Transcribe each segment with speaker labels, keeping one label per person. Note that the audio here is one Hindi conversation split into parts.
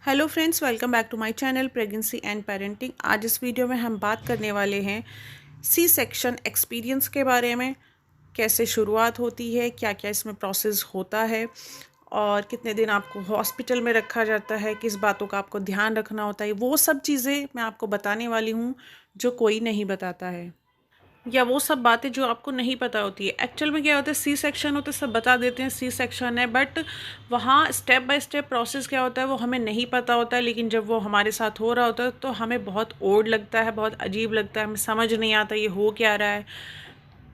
Speaker 1: Hello friends, welcome back to my channel pregnancy and parenting. आज इस वीडियो में हम बात करने वाले हैं सी सेक्शन एक्सपीरियंस के बारे में। कैसे शुरुआत होती है, क्या क्या इसमें प्रोसेस होता है और कितने दिन आपको हॉस्पिटल में रखा जाता है, किस बातों का आपको ध्यान रखना होता है, वो सब चीज़ें मैं आपको बताने वाली हूँ जो कोई नहीं बताता है, या वो सब बातें जो आपको नहीं पता होती है। एक्चुअल में क्या होता है, सी सेक्शन होता है, सब बता देते हैं सी सेक्शन है, बट वहाँ स्टेप बाय स्टेप प्रोसेस क्या होता है वो हमें नहीं पता होता है। लेकिन जब वो हमारे साथ हो रहा होता है तो हमें बहुत ओड लगता है, बहुत अजीब लगता है, हमें समझ नहीं आता ये हो क्या रहा है।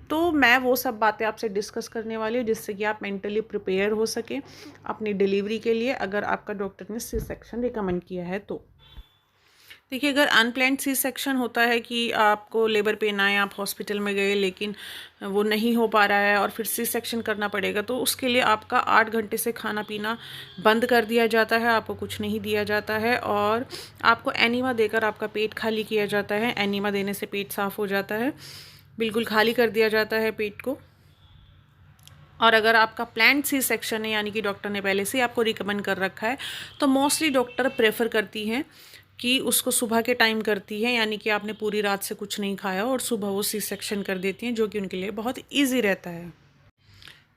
Speaker 1: तो मैं वो सब बातें आपसे डिस्कस करने वाली हूँ जिससे कि आप मेंटली प्रिपेयर हो सकें अपनी डिलीवरी के लिए, अगर आपका डॉक्टर ने सी सेक्शन रिकमेंड किया है तो। देखिए, अगर अनप्लान्ड सी सेक्शन होता है कि आपको लेबर पेन आए, आप हॉस्पिटल में गए लेकिन वो नहीं हो पा रहा है और फिर सी सेक्शन करना पड़ेगा, तो उसके लिए आपका 8 घंटे से खाना पीना बंद कर दिया जाता है, आपको कुछ नहीं दिया जाता है और आपको एनीमा देकर आपका पेट खाली किया जाता है। एनीमा देने से पेट साफ़ हो जाता है, बिल्कुल खाली कर दिया जाता है पेट को। और अगर आपका प्लान्ड सी सेक्शन है, यानी कि डॉक्टर ने पहले से आपको रिकमेंड कर रखा है, तो मोस्टली डॉक्टर प्रेफर करती हैं कि उसको सुबह के टाइम करती है, यानी कि आपने पूरी रात से कुछ नहीं खाया और सुबह वो सी सेक्शन कर देती हैं, जो कि उनके लिए बहुत ईजी रहता है।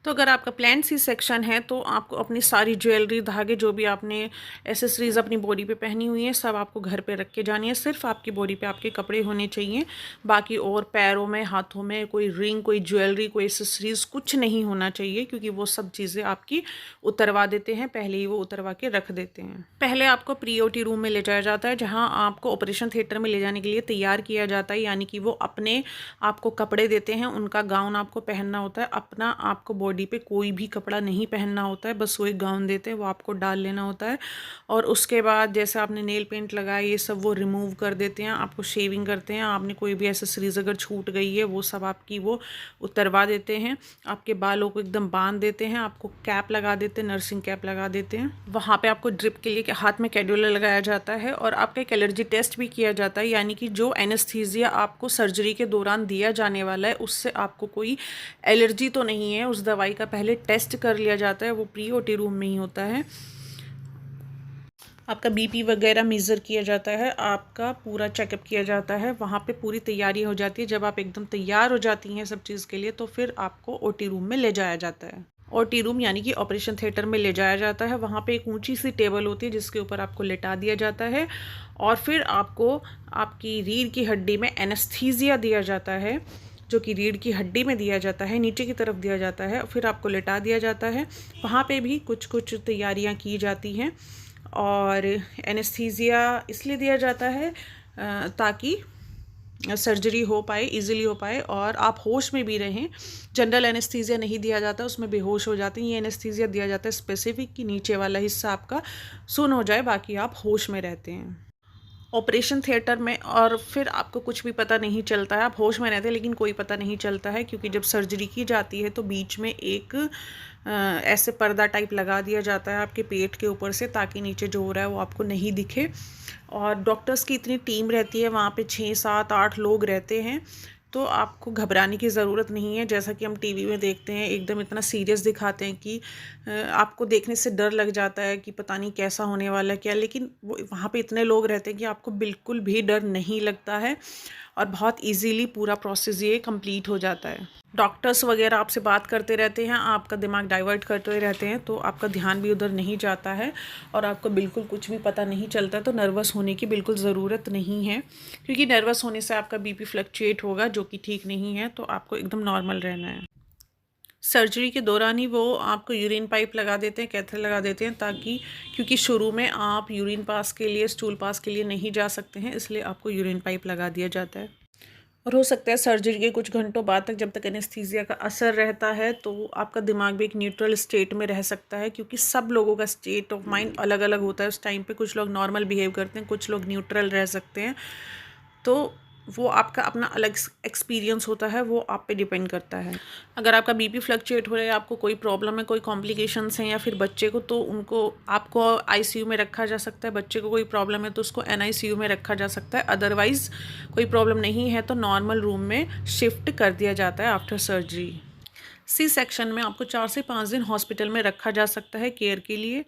Speaker 1: तो अगर आपका प्लान सी सेक्शन है तो आपको अपनी सारी ज्वेलरी, धागे, जो भी आपने एसेसरीज अपनी बॉडी पे पहनी हुई हैं, सब आपको घर पे रख के जानी है। सिर्फ आपकी बॉडी पे आपके कपड़े होने चाहिए, बाकी और पैरों में, हाथों में कोई रिंग, कोई ज्वेलरी, कोई एसेसरीज कुछ नहीं होना चाहिए, क्योंकि वो सब चीज़ें आपकी उतरवा देते हैं, पहले ही वो उतरवा के रख देते हैं। पहले आपको प्री ओटी रूम में ले जाया जाता है, जहाँ आपको ऑपरेशन थिएटर में ले जाने के लिए तैयार किया जाता है, यानी कि वो अपने आपको कपड़े देते हैं, उनका गाउन आपको पहनना होता है। अपना आपको बॉडी पे कोई भी कपड़ा नहीं पहनना होता है, बस वो एक गाउन देते हैं, वो आपको डाल लेना होता है। और उसके बाद जैसे आपने नेल पेंट लगाया, ये सब वो रिमूव कर देते हैं, आपको शेविंग करते हैं। आपने कोई भी एसेसरीज अगर छूट गई है वो सब आपकी वो उतरवा देते हैं, आपके बालों को एकदम बांध देते हैं, आपको कैप लगा देते हैं, नर्सिंग कैप लगा देते हैं। वहाँ पे आपको ड्रिप के लिए हाथ में कैडुला लगाया जाता है और आपका एक एलर्जी टेस्ट भी किया जाता है, यानी कि जो एनेस्थीसिया आपको सर्जरी के दौरान दिया जाने वाला है उससे आपको कोई एलर्जी तो नहीं है, उस दवाई का पहले टेस्ट कर लिया जाता है, वो प्री ओटी रूम में ही होता है। आपका बीपी वगैरह मेज़र किया जाता है, आपका पूरा चेकअप किया जाता है, वहाँ पे पूरी तैयारी हो जाती है। जब आप एकदम तैयार हो जाती हैं सब चीज़ के लिए, तो फिर आपको ओटी रूम में ले जाया जाता है। ओटी रूम यानी कि ऑपरेशन थिएटर में ले जाया जाता है। वहाँ पे एक ऊंची सी टेबल होती है जिसके ऊपर आपको लेटा दिया जाता है और फिर आपको आपकी रीढ़ की हड्डी में एनेस्थीसिया दिया जाता है, जो कि रीढ़ की हड्डी में दिया जाता है, नीचे की तरफ दिया जाता है, फिर आपको लेटा दिया जाता है। वहाँ पे भी कुछ कुछ तैयारियाँ की जाती हैं और एनेस्थीसिया इसलिए दिया जाता है ताकि सर्जरी हो पाए, इजीली हो पाए और आप होश में भी रहें। जनरल एनेस्थीसिया नहीं दिया जाता, उसमें बेहोश हो जाते हैं। ये एनेस्थीसिया दिया जाता है स्पेसिफिक कि नीचे वाला हिस्सा आपका सुन हो जाए, बाकी आप होश में रहते हैं ऑपरेशन थिएटर में। और फिर आपको कुछ भी पता नहीं चलता है, आप होश में रहते हैं लेकिन कोई पता नहीं चलता है, क्योंकि जब सर्जरी की जाती है तो बीच में एक ऐसे पर्दा टाइप लगा दिया जाता है आपके पेट के ऊपर से, ताकि नीचे जो हो रहा है वो आपको नहीं दिखे। और डॉक्टर्स की इतनी टीम रहती है, वहाँ पे 6 7 8 लोग रहते हैं, तो आपको घबराने की ज़रूरत नहीं है। जैसा कि हम टीवी में देखते हैं, एकदम इतना सीरियस दिखाते हैं कि आपको देखने से डर लग जाता है कि पता नहीं कैसा होने वाला है क्या, लेकिन वो वहाँ पे इतने लोग रहते हैं कि आपको बिल्कुल भी डर नहीं लगता है और बहुत इजीली पूरा प्रोसेस ये कंप्लीट हो जाता है। डॉक्टर्स वगैरह आपसे बात करते रहते हैं, आपका दिमाग डाइवर्ट करते रहते हैं, तो आपका ध्यान भी उधर नहीं जाता है और आपको बिल्कुल कुछ भी पता नहीं चलता। तो नर्वस होने की बिल्कुल ज़रूरत नहीं है, क्योंकि नर्वस होने से आपका बीपी फ्लक्चुएट होगा, जो कि ठीक नहीं है। तो आपको एकदम नॉर्मल रहना है। सर्जरी के दौरान ही वो आपको यूरिन पाइप लगा देते हैं, कैथेटर लगा देते हैं, ताकि क्योंकि शुरू में आप यूरिन पास के लिए, स्टूल पास के लिए नहीं जा सकते हैं, इसलिए आपको यूरिन पाइप लगा दिया जाता है। और हो सकता है सर्जरी के कुछ घंटों बाद तक, जब तक एनेस्थीसिया का असर रहता है, तो आपका दिमाग भी एक न्यूट्रल स्टेट में रह सकता है, क्योंकि सब लोगों का स्टेट ऑफ माइंड अलग अलग होता है उस टाइम पे। कुछ लोग नॉर्मल बिहेव करते हैं, कुछ लोग न्यूट्रल रह सकते हैं। तो वो आपका अपना अलग एक्सपीरियंस होता है, वो आप पे डिपेंड करता है। अगर आपका बीपी फ्लक्चुएट हो रहा है, आपको कोई प्रॉब्लम है, कोई कॉम्प्लिकेशंस हैं, या फिर बच्चे को, तो उनको आपको आईसीयू में रखा जा सकता है। बच्चे को कोई प्रॉब्लम है तो उसको एनआईसीयू में रखा जा सकता है। अदरवाइज़ कोई प्रॉब्लम नहीं है तो नॉर्मल रूम में शिफ्ट कर दिया जाता है आफ्टर सर्जरी। सी सेक्शन में आपको 4 से 5 दिन हॉस्पिटल में रखा जा सकता है केयर के लिए।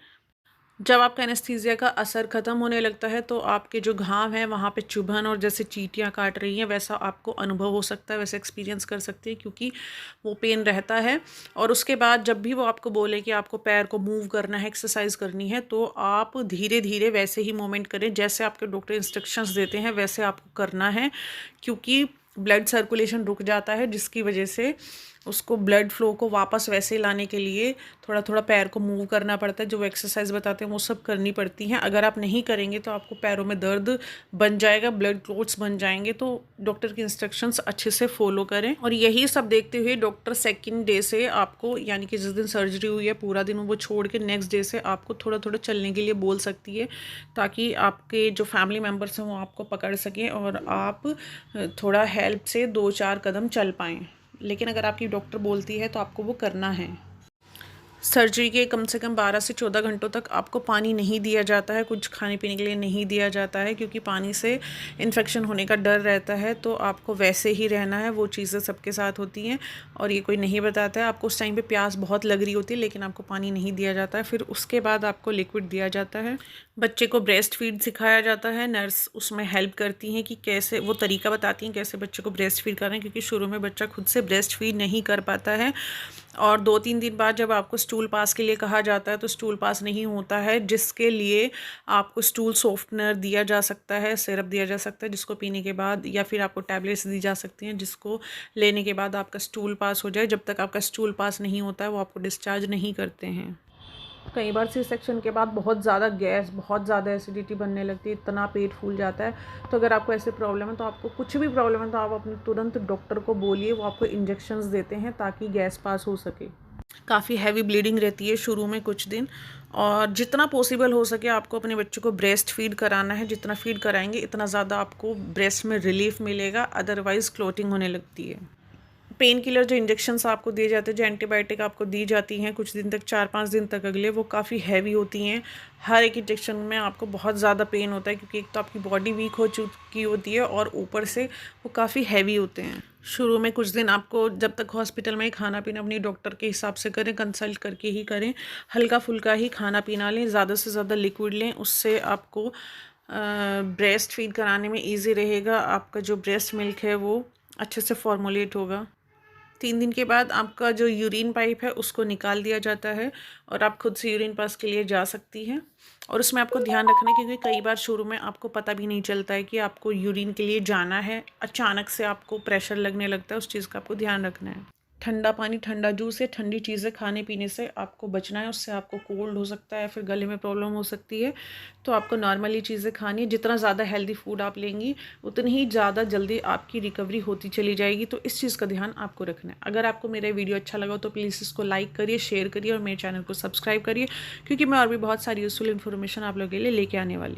Speaker 1: जब आपका एनेस्थीसिया का असर ख़त्म होने लगता है तो आपके जो घाव हैं वहाँ पे चुभन और जैसे चींटियाँ काट रही हैं वैसा आपको अनुभव हो सकता है, वैसे एक्सपीरियंस कर सकते हैं, क्योंकि वो पेन रहता है। और उसके बाद जब भी वो आपको बोले कि आपको पैर को मूव करना है, एक्सरसाइज करनी है, तो आप धीरे धीरे वैसे ही मूवमेंट करें जैसे आपके डॉक्टर इंस्ट्रक्शंस देते हैं, वैसे आपको करना है, क्योंकि ब्लड सर्कुलेशन रुक जाता है, जिसकी वजह से उसको ब्लड फ्लो को वापस वैसे लाने के लिए थोड़ा थोड़ा पैर को मूव करना पड़ता है। जो वो एक्सरसाइज बताते हैं वो सब करनी पड़ती हैं। अगर आप नहीं करेंगे तो आपको पैरों में दर्द बन जाएगा, ब्लड क्लॉट्स बन जाएंगे। तो डॉक्टर की इंस्ट्रक्शंस अच्छे से फॉलो करें। और यही सब देखते हुए डॉक्टर सेकेंड डे से आपको, यानी कि जिस दिन सर्जरी हुई है पूरा दिन वो छोड़ के नेक्स्ट डे से आपको थोड़ा थोड़ा चलने के लिए बोल सकती है, ताकि आपके जो फैमिली मेम्बर्स हैं वो आपको पकड़ सकें और आप थोड़ा हेल्प से 2-4 कदम चल पाएँ। लेकिन अगर आपकी डॉक्टर बोलती है तो आपको वो करना है। सर्जरी के कम से कम 12 से 14 घंटों तक आपको पानी नहीं दिया जाता है, कुछ खाने पीने के लिए नहीं दिया जाता है, क्योंकि पानी से इन्फेक्शन होने का डर रहता है। तो आपको वैसे ही रहना है, वो चीज़ें सबके साथ होती हैं और ये कोई नहीं बताता है। आपको उस टाइम पे प्यास बहुत लग रही होती है लेकिन आपको पानी नहीं दिया जाता है। फिर उसके बाद आपको लिक्विड दिया जाता है। बच्चे को ब्रेस्ट फीड सिखाया जाता है, नर्स उसमें हेल्प करती हैं कि कैसे, वो तरीका बताती हैं कैसे बच्चे को ब्रेस्ट फीड करें, क्योंकि शुरू में बच्चा खुद से ब्रेस्ट फीड नहीं कर पाता है। और 2-3 दिन बाद जब आपको स्टूल पास के लिए कहा जाता है तो स्टूल पास नहीं होता है, जिसके लिए आपको स्टूल सॉफ्टनर दिया जा सकता है, सिरप दिया जा सकता है जिसको पीने के बाद, या फिर आपको टैबलेट्स दी जा सकती हैं जिसको लेने के बाद आपका स्टूल पास हो जाए। जब तक आपका स्टूल पास नहीं होता है वो आपको डिस्चार्ज नहीं करते हैं। कई बार सी सेक्शन के बाद बहुत ज़्यादा गैस, बहुत ज़्यादा एसिडिटी बनने लगती है, इतना पेट फूल जाता है। तो अगर आपको ऐसे प्रॉब्लम है, तो आपको कुछ भी प्रॉब्लम है तो आप अपने तुरंत डॉक्टर को बोलिए, वो आपको इंजेक्शंस देते हैं ताकि गैस पास हो सके। काफ़ी हैवी ब्लीडिंग रहती है शुरू में कुछ दिन, और जितना पॉसिबल हो सके आपको अपने बच्चे को ब्रेस्ट फीड कराना है। जितना फीड कराएंगे इतना ज़्यादा आपको ब्रेस्ट में रिलीफ मिलेगा, अदरवाइज़ क्लोटिंग होने लगती है। पेन किलर जो इंजेक्शंस आपको दिए जाते हैं, जो एंटीबायोटिक आपको दी जाती हैं कुछ दिन तक, 4-5 दिन तक अगले, वो काफ़ी हैवी होती हैं। हर एक इंजेक्शन में आपको बहुत ज़्यादा पेन होता है, क्योंकि एक तो आपकी बॉडी वीक हो चुकी होती है और ऊपर से वो काफ़ी हैवी होते हैं। शुरू में कुछ दिन आपको, जब तक हॉस्पिटल में, खाना पीना अपनी डॉक्टर के हिसाब से करें, कंसल्ट करके ही करें। हल्का फुल्का ही खाना पीना लें, ज़्यादा से ज़्यादा लिक्विड लें, उससे आपको ब्रेस्ट फीड कराने में ईजी रहेगा। आपका जो ब्रेस्ट मिल्क है वो अच्छे से फॉर्मुलेट होगा। 3 दिन के बाद आपका जो यूरिन पाइप है उसको निकाल दिया जाता है और आप खुद से यूरिन पास के लिए जा सकती हैं। और उसमें आपको ध्यान रखना है, क्योंकि कई बार शुरू में आपको पता भी नहीं चलता है कि आपको यूरिन के लिए जाना है, अचानक से आपको प्रेशर लगने लगता है, उस चीज़ का आपको ध्यान रखना है। ठंडा पानी, ठंडा जूस या ठंडी चीज़ें खाने पीने से आपको बचना है, उससे आपको कोल्ड हो सकता है, फिर गले में प्रॉब्लम हो सकती है। तो आपको नॉर्मली चीज़ें खानी है। जितना ज़्यादा हेल्दी फूड आप लेंगी उतनी ही ज़्यादा जल्दी आपकी रिकवरी होती चली जाएगी। तो इस चीज़ का ध्यान आपको रखना है। अगर आपको मेरा वीडियो अच्छा लगा तो प्लीज़ इसको लाइक करिए, शेयर करिए और मेरे चैनल को सब्सक्राइब करिए, क्योंकि मैं और भी बहुत सारी यूज़फुल इन्फॉर्मेशन आप लोगों के लिए लेके आने वाली।